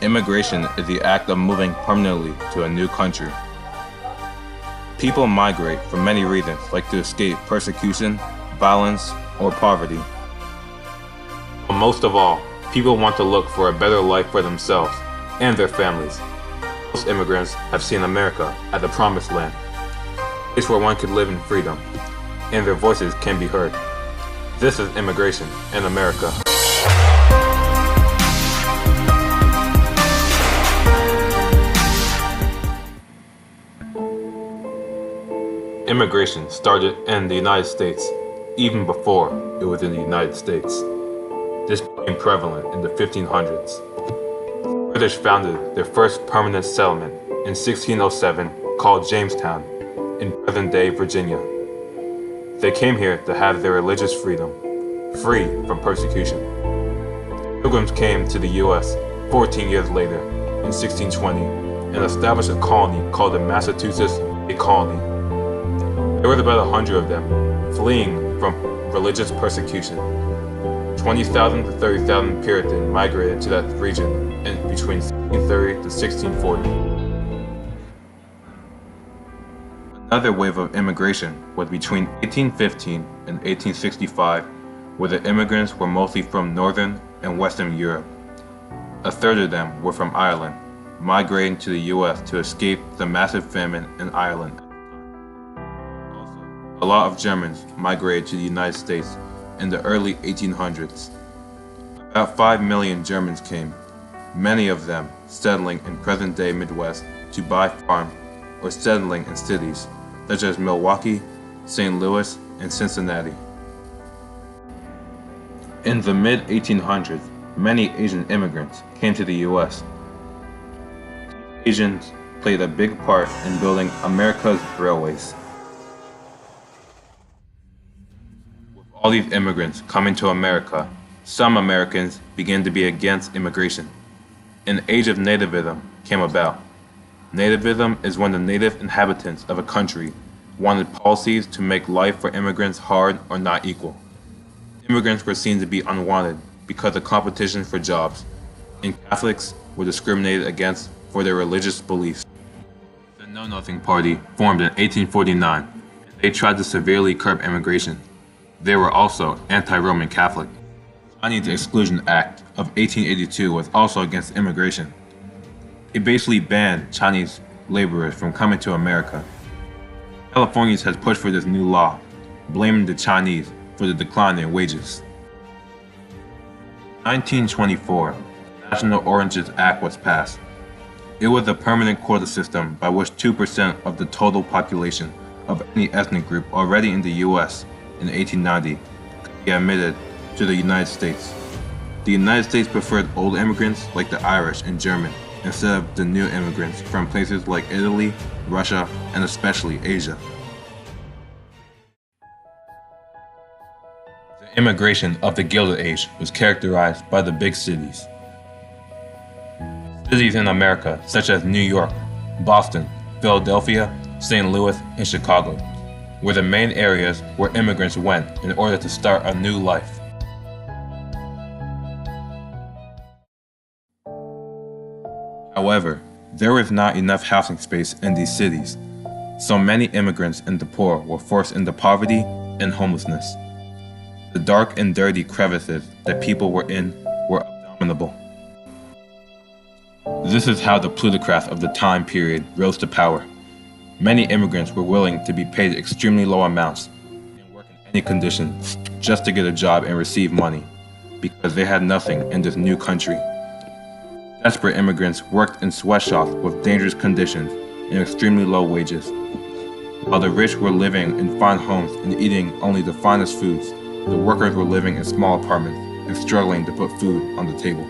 Immigration is the act of moving permanently to a new country. People migrate for many reasons, like to escape persecution, violence, or poverty. But most of all, people want to look for a better life for themselves and their families. Most immigrants have seen America as a promised land, a place where one could live in freedom, and their voices can be heard. This is immigration in America. Immigration started in the United States even before it was in the United States. This became prevalent in the 1500s. The British founded their first permanent settlement in 1607 called Jamestown in present-day Virginia. They came here to have their religious freedom, free from persecution. Pilgrims came to the U.S. 14 years later in 1620 and established a colony called the Massachusetts Bay Colony. There were about 100 of them, fleeing from religious persecution. 20,000 to 30,000 Puritans migrated to that region in between 1630 to 1640. Another wave of immigration was between 1815 and 1865, where the immigrants were mostly from Northern and Western Europe. A third of them were from Ireland, migrating to the U.S. to escape the massive famine in Ireland. A lot of Germans migrated to the United States in the early 1800s. About 5 million Germans came, many of them settling in present-day Midwest to buy farms or settling in cities such as Milwaukee, St. Louis, and Cincinnati. In the mid-1800s, many Asian immigrants came to the U.S. Asians played a big part in building America's railways. All these immigrants coming to America, some Americans began to be against immigration. An age of nativism came about. Nativism is when the native inhabitants of a country wanted policies to make life for immigrants hard or not equal. Immigrants were seen to be unwanted because of competition for jobs, and Catholics were discriminated against for their religious beliefs. The Know Nothing Party formed in 1849, and they tried to severely curb immigration. They were also anti-Roman Catholic. The Chinese Exclusion Act of 1882 was also against immigration. It basically banned Chinese laborers from coming to America. California has pushed for this new law, blaming the Chinese for the decline in wages. In 1924, the National Oranges Act was passed. It was a permanent quota system by which 2% of the total population of any ethnic group already in the U.S. in 1890 could be admitted to the United States. The United States preferred old immigrants like the Irish and German instead of the new immigrants from places like Italy, Russia, and especially Asia. The immigration of the Gilded Age was characterized by the big cities. Cities in America such as New York, Boston, Philadelphia, St. Louis, and Chicago were the main areas where immigrants went in order to start a new life. However, there was not enough housing space in these cities, so many immigrants and the poor were forced into poverty and homelessness. The dark and dirty crevices that people were in were abominable. This is how the plutocrats of the time period rose to power. Many immigrants were willing to be paid extremely low amounts and work in any conditions just to get a job and receive money, because they had nothing in this new country. Desperate immigrants worked in sweatshops with dangerous conditions and extremely low wages. While the rich were living in fine homes and eating only the finest foods, the workers were living in small apartments and struggling to put food on the table.